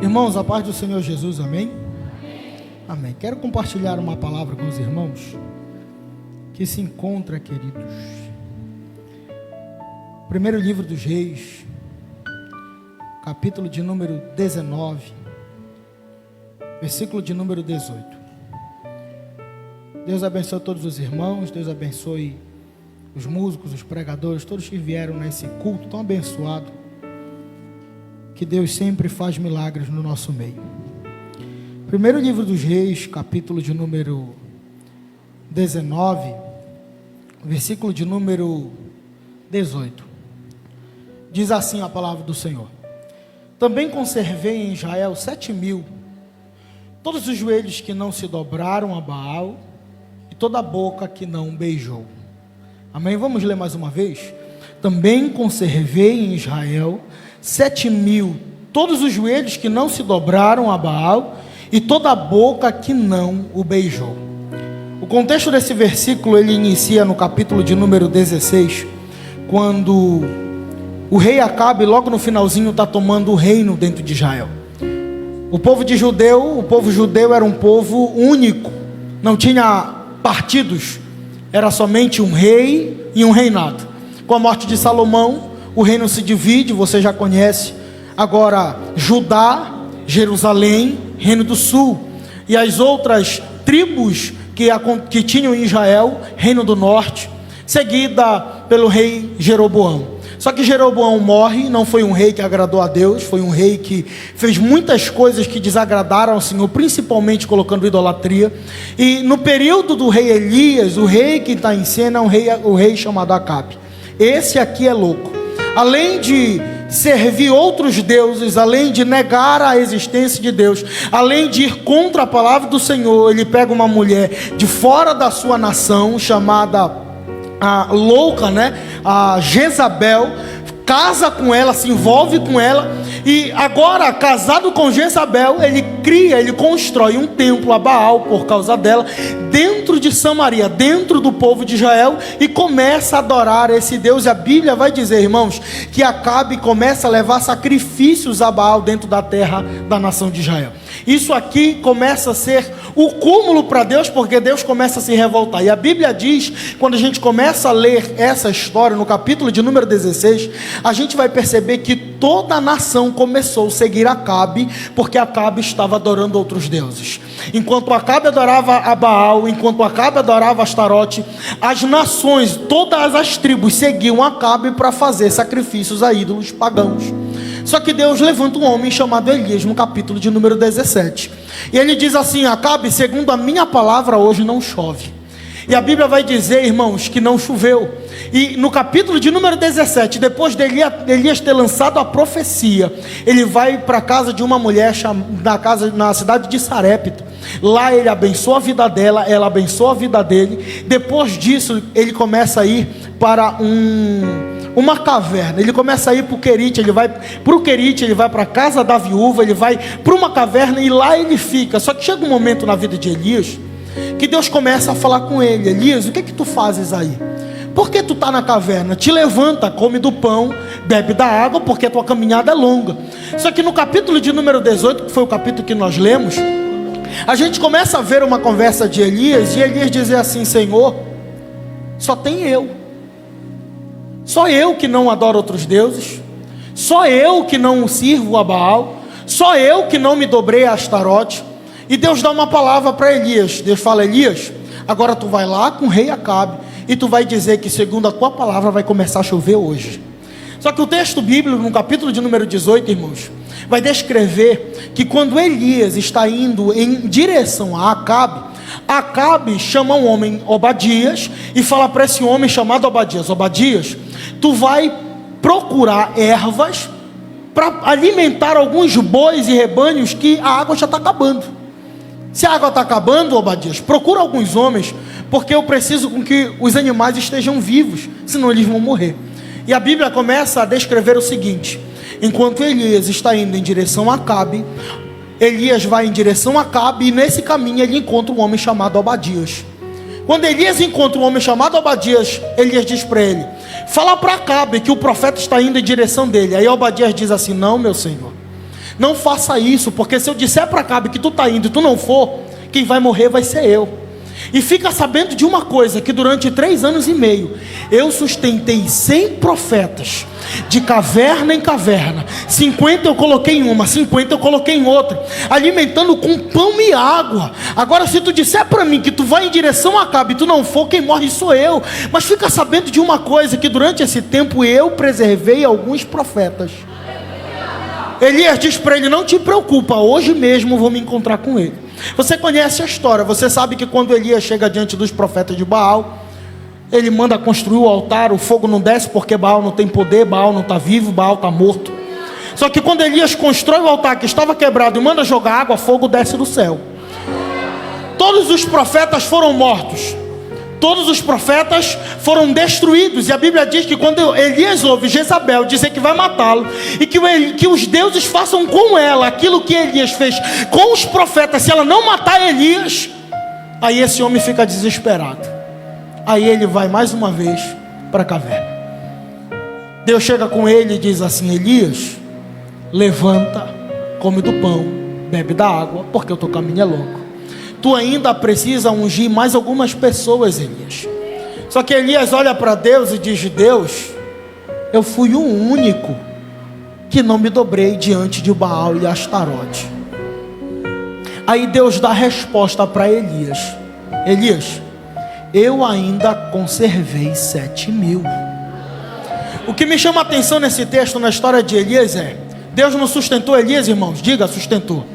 Irmãos, a paz do Senhor Jesus, amém? Amém. Quero compartilhar uma palavra com os irmãos que se encontra, queridos, primeiro livro dos Reis, capítulo de número 19, versículo de número 18. Deus abençoe todos os irmãos, Deus abençoe os músicos, os pregadores, todos que vieram nesse culto tão abençoado, que Deus sempre faz milagres no nosso meio. Primeiro livro dos Reis, capítulo de número 19, versículo de número 18. Diz assim a palavra do Senhor: Também conservei em Israel 7.000, todos os joelhos que não se dobraram a Baal, e toda a boca que não beijou. Amém? Vamos ler mais uma vez. Também conservei em Israel 7.000, todos os joelhos que não se dobraram a Baal, e toda a boca que não o beijou. O contexto desse versículo, ele inicia no capítulo de número 16, quando o rei Acabe, logo no finalzinho, está tomando o reino dentro de Israel. O povo judeu era um povo único, não tinha partidos, era somente um rei e um reinado. Com a morte de Salomão, o reino se divide, você já conhece. Agora Judá, Jerusalém, Reino do Sul, e as outras tribos que tinham em Israel, Reino do Norte, seguida pelo rei Jeroboão. Só que Jeroboão morre, não foi um rei que agradou a Deus, foi um rei que fez muitas coisas que desagradaram ao Senhor, principalmente colocando idolatria. E no período do rei Elias, o rei que está em cena é o rei chamado Acabe. Esse aqui é louco. Além de servir outros deuses, além de negar a existência de Deus, além de ir contra a palavra do Senhor, ele pega uma mulher de fora da sua nação, chamada a Jezabel, casa com ela, se envolve com ela, e agora, casado com Jezabel, ele constrói um templo a Baal por causa dela, dentro de Samaria, dentro do povo de Israel, e começa a adorar esse Deus. E a Bíblia vai dizer, irmãos, que Acabe começa a levar sacrifícios a Baal dentro da terra da nação de Israel. Isso aqui começa a ser o cúmulo para Deus, porque Deus começa a se revoltar. E a Bíblia diz, quando a gente começa a ler essa história, no capítulo de número 16, a gente vai perceber que toda a nação começou a seguir Acabe, porque Acabe estava adorando outros deuses. Enquanto Acabe adorava a Baal, enquanto Acabe adorava Astarote, as nações, todas as tribos seguiam Acabe para fazer sacrifícios a ídolos pagãos. Só que Deus levanta um homem chamado Elias no capítulo de número 17. E ele diz assim: Acabe, segundo a minha palavra, hoje não chove. E a Bíblia vai dizer, irmãos, que não choveu. E no capítulo de número 17, depois de Elias ter lançado a profecia, ele vai para a casa de uma mulher na cidade de Sarepta. Lá ele abençoa a vida dela, ela abençoa a vida dele. Depois disso, ele começa a ir para uma caverna. Ele começa a ir para o Querite, ele vai para a casa da viúva, ele vai para uma caverna e lá ele fica. Só que chega um momento na vida de Elias que Deus começa a falar com ele: Elias, o que é que tu fazes aí? Por que tu está na caverna? Te levanta, come do pão, bebe da água, porque a tua caminhada é longa. Só que no capítulo de número 18, que foi o capítulo que nós lemos, a gente começa a ver uma conversa de Elias, e Elias dizer assim: Senhor, só tem eu. Só eu que não adoro outros deuses, só eu que não sirvo a Baal, só eu que não me dobrei a Astarote. E Deus dá uma palavra para Elias. Deus fala: Elias, agora tu vai lá com o rei Acabe, e tu vai dizer que segundo a tua palavra vai começar a chover hoje. Só que o texto bíblico, no capítulo de número 18, irmãos, vai descrever que quando Elias está indo em direção a Acabe chama um homem, Obadias, e fala para esse homem chamado Obadias: Obadias, tu vai procurar ervas para alimentar alguns bois e rebanhos, que a água já está acabando. Se a água está acabando, Obadias, procura alguns homens, porque eu preciso com que os animais estejam vivos, senão eles vão morrer. E a Bíblia começa a descrever o seguinte: enquanto Elias está indo em direção a Acabe, Elias vai em direção a Acabe, e nesse caminho ele encontra um homem chamado Obadias. Quando Elias encontra um homem chamado Obadias, Elias diz para ele: fala para Acabe que o profeta está indo em direção dele. Aí Obadias diz assim: não, meu senhor, Não faça isso, porque se eu disser para Acabe que tu está indo e tu não for, quem vai morrer vai ser eu. E fica sabendo de uma coisa, que durante 3 anos e meio, eu sustentei 100 profetas, de caverna em caverna. 50 eu coloquei em uma, 50 eu coloquei em outra, alimentando com pão e água. Agora se tu disser para mim que tu vai em direção a Acabe e tu não for, quem morre sou eu. Mas fica sabendo de uma coisa, que durante esse tempo eu preservei alguns profetas. Elias diz para ele: não te preocupa, hoje mesmo vou me encontrar com ele. Você conhece a história, você sabe que quando Elias chega diante dos profetas de Baal, ele manda construir o altar, o fogo não desce porque Baal não tem poder, Baal não está vivo, Baal está morto. Só que quando Elias constrói o altar que estava quebrado e manda jogar água, fogo desce do céu. Todos os profetas foram mortos, todos os profetas foram destruídos. E a Bíblia diz que quando Elias ouve Jezabel dizer que vai matá-lo, e que os deuses façam com ela aquilo que Elias fez com os profetas, se ela não matar Elias, aí esse homem fica desesperado. Aí ele vai mais uma vez para a caverna. Deus chega com ele e diz assim: Elias, levanta, come do pão, bebe da água, porque o teu caminho é longo. Tu ainda precisa ungir mais algumas pessoas, Elias. Só que Elias olha para Deus e diz: Deus, eu fui o único que não me dobrei diante de Baal e Astarote. Aí Deus dá a resposta para Elias: Elias, eu ainda conservei 7.000. O que me chama a atenção nesse texto, na história de Elias, é: Deus não sustentou Elias, irmãos? Diga, sustentou.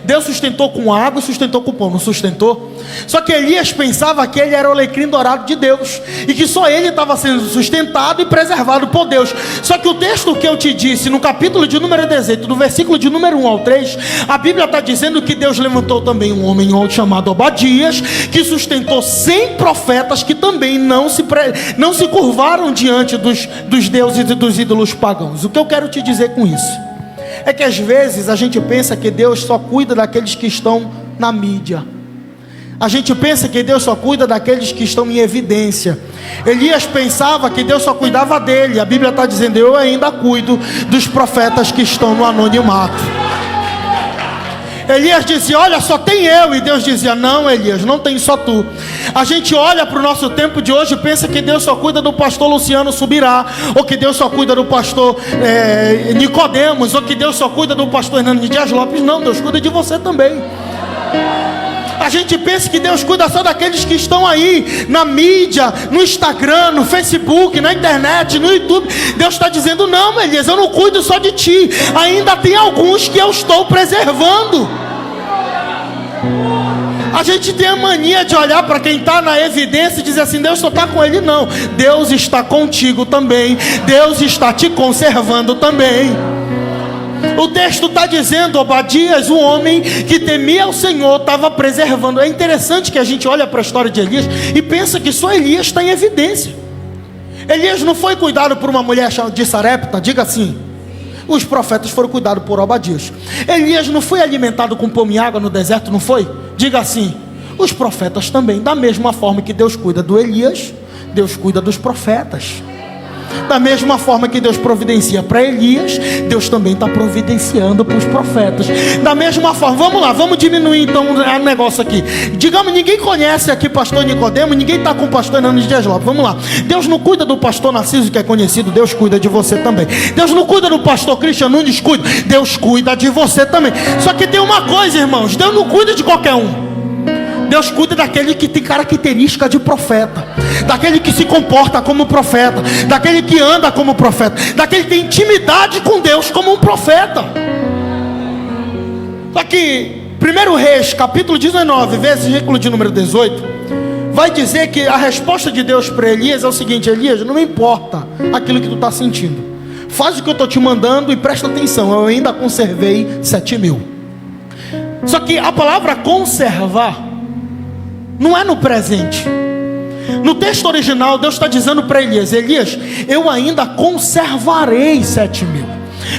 Deus sustentou com água e sustentou com pão, não sustentou? Só que Elias pensava que ele era o alecrim dourado de Deus, e que só ele estava sendo sustentado e preservado por Deus. Só que o texto que eu te disse, no capítulo de número 18, do versículo de número 1 ao 3, a Bíblia está dizendo que Deus levantou também um homem chamado Obadias, que sustentou 100 profetas, que também não se curvaram diante dos deuses e dos ídolos pagãos. O que eu quero te dizer com isso é que às vezes a gente pensa que Deus só cuida daqueles que estão na mídia. A gente pensa que Deus só cuida daqueles que estão em evidência. Elias pensava que Deus só cuidava dele. A Bíblia está dizendo: eu ainda cuido dos profetas que estão no anonimato. Elias dizia: olha, só tem eu. E Deus dizia: não, Elias, não tem só tu. A gente olha para o nosso tempo de hoje e pensa que Deus só cuida do pastor Luciano Subirá, ou que Deus só cuida do pastor Nicodemos, ou que Deus só cuida do pastor Hernando Dias Lopes. Não, Deus cuida de você também. A gente pensa que Deus cuida só daqueles que estão aí na mídia, no Instagram, no Facebook, na internet, no YouTube. Deus está dizendo: não, Elias, eu não cuido só de ti. Ainda tem alguns que eu estou preservando. A gente tem a mania de olhar para quem está na evidência e dizer assim: Deus só está com ele. Não, Deus está contigo também. Deus está te conservando também. O texto está dizendo: Obadias, um homem que temia o Senhor, estava preservando. É interessante que a gente olha para a história de Elias e pensa que só Elias está em evidência. Elias não foi cuidado por uma mulher de Sarepta, diga assim. Os profetas foram cuidados por Obadias. Elias não foi alimentado com pão e água no deserto, não foi? Diga assim. Os profetas também. Da mesma forma que Deus cuida do Elias, Deus cuida dos profetas. Da mesma forma que Deus providencia para Elias, Deus também está providenciando para os profetas. Da mesma forma, vamos lá, vamos diminuir então o negócio aqui. Digamos, ninguém conhece aqui pastor Nicodemo, ninguém está com o pastor Hernando Dias Lopes. Vamos lá, Deus não cuida do pastor Narciso, que é conhecido, Deus cuida de você também. Deus não cuida do pastor Cristian Nunes, cuida, Deus cuida de você também. Só que tem uma coisa, irmãos, Deus não cuida de qualquer um. Deus cuida daquele que tem característica de profeta, daquele que se comporta como profeta, daquele que anda como profeta, daquele que tem intimidade com Deus como um profeta. Só que 1 Reis, capítulo 19, versículo de número 18, vai dizer que a resposta de Deus para Elias é o seguinte: Elias, não me importa aquilo que tu está sentindo, faz o que eu estou te mandando e presta atenção, eu ainda conservei 7.000. Só que a palavra conservar não é no presente. No texto original, Deus está dizendo para Elias: Elias, eu ainda conservarei 7.000.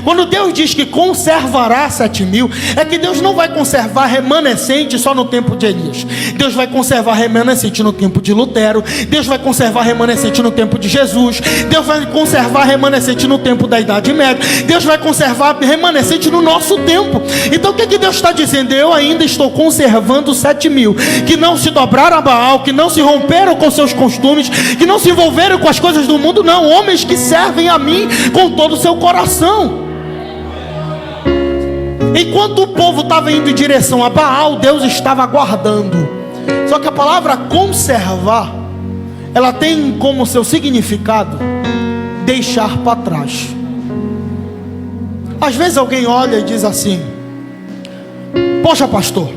Quando Deus diz que conservará 7.000, é que Deus não vai conservar remanescente só no tempo de Elias. Deus vai conservar remanescente no tempo de Lutero. Deus vai conservar remanescente no tempo de Jesus. Deus vai conservar remanescente no tempo da Idade Média. Deus vai conservar remanescente no nosso tempo. Então o que Deus está dizendo? Eu ainda estou conservando 7.000 que não se dobraram a Baal, que não se romperam com seus costumes, que não se envolveram com as coisas do mundo. Não, homens que servem a mim com todo o seu coração. Enquanto o povo estava indo em direção a Baal, Deus estava aguardando. Só que a palavra conservar, ela tem como seu significado deixar para trás. Às vezes alguém olha e diz assim: poxa, pastor,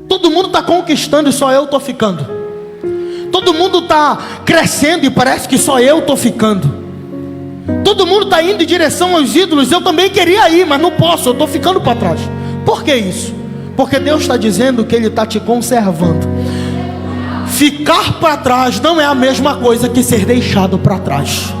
todo mundo está conquistando e só eu estou ficando. Todo mundo está crescendo e parece que só eu estou ficando. Todo mundo está indo em direção aos ídolos. Eu também queria ir, mas não posso, eu estou ficando para trás. Por que isso? Porque Deus está dizendo que Ele está te conservando. Ficar para trás não é a mesma coisa que ser deixado para trás.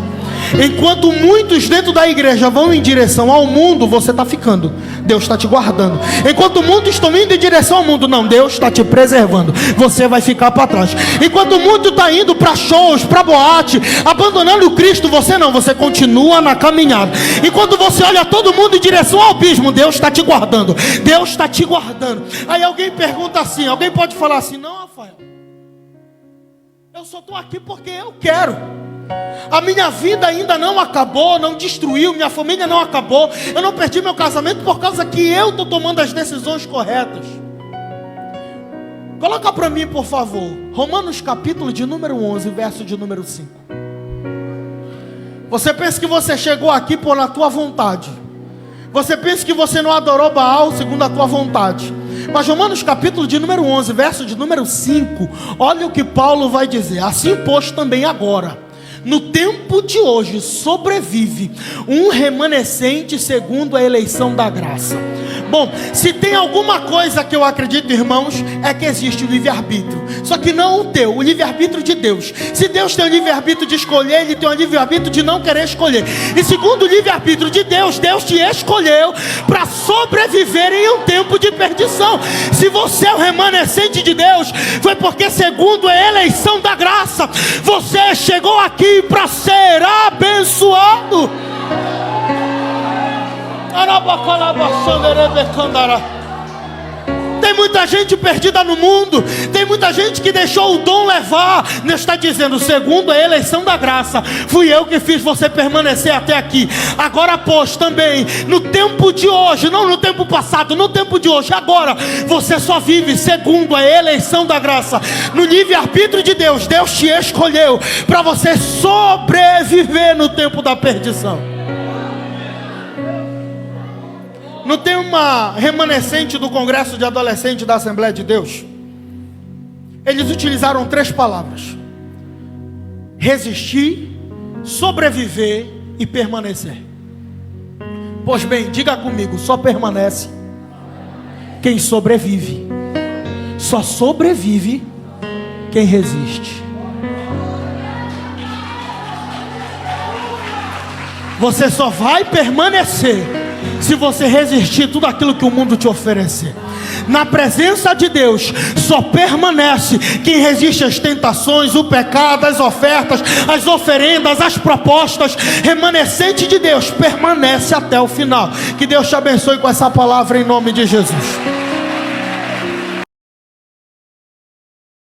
Enquanto muitos dentro da igreja vão em direção ao mundo, você está ficando. Deus está te guardando. Enquanto muitos estão indo em direção ao mundo, não, Deus está te preservando. Você vai ficar para trás. Enquanto muito está indo para shows, para boate, abandonando Cristo, você não, você continua na caminhada. Enquanto você olha todo mundo em direção ao abismo, Deus está te guardando. Deus está te guardando. Aí alguém pergunta assim, alguém pode falar assim: não, Rafael, eu só estou aqui porque eu quero. A minha vida ainda não acabou, não destruiu, minha família não acabou, eu não perdi meu casamento por causa que eu estou tomando as decisões corretas. Coloca para mim, por favor, Romanos capítulo de número 11, verso de número 5. Você pensa que você chegou aqui por a tua vontade. Você pensa que você não adorou Baal segundo a tua vontade. Mas Romanos capítulo de número 11, verso de número 5, olha o que Paulo vai dizer: assim pois também agora, no tempo de hoje, sobrevive um remanescente segundo a eleição da graça. Bom, se tem alguma coisa que eu acredito, irmãos, é que existe o livre-arbítrio. Só que não o teu, o livre-arbítrio de Deus. Se Deus tem o livre-arbítrio de escolher, Ele tem o livre-arbítrio de não querer escolher. E segundo o livre-arbítrio de Deus, Deus te escolheu para sobreviver em um tempo de perdição. Se você é o remanescente de Deus, foi porque segundo a eleição da graça, você chegou aqui para ser abençoado. Tem muita gente perdida no mundo. Tem muita gente que deixou o dom levar. Deus está dizendo: segundo a eleição da graça, fui eu que fiz você permanecer até aqui. Agora pois também, no tempo de hoje, não no tempo passado, no tempo de hoje, agora, você só vive segundo a eleição da graça. No livre-arbítrio de Deus, Deus te escolheu para você sobreviver no tempo da perdição. Não tem uma remanescente do Congresso de Adolescentes da Assembleia de Deus? Eles utilizaram 3 palavras: resistir, sobreviver e permanecer. Pois bem, diga comigo: só permanece quem sobrevive. Só sobrevive quem resiste. Você só vai permanecer se você resistir tudo aquilo que o mundo te oferecer. Na presença de Deus só permanece quem resiste às tentações, o pecado, as ofertas, as oferendas, as propostas. Remanescente de Deus permanece até o final. Que Deus te abençoe com essa palavra em nome de Jesus.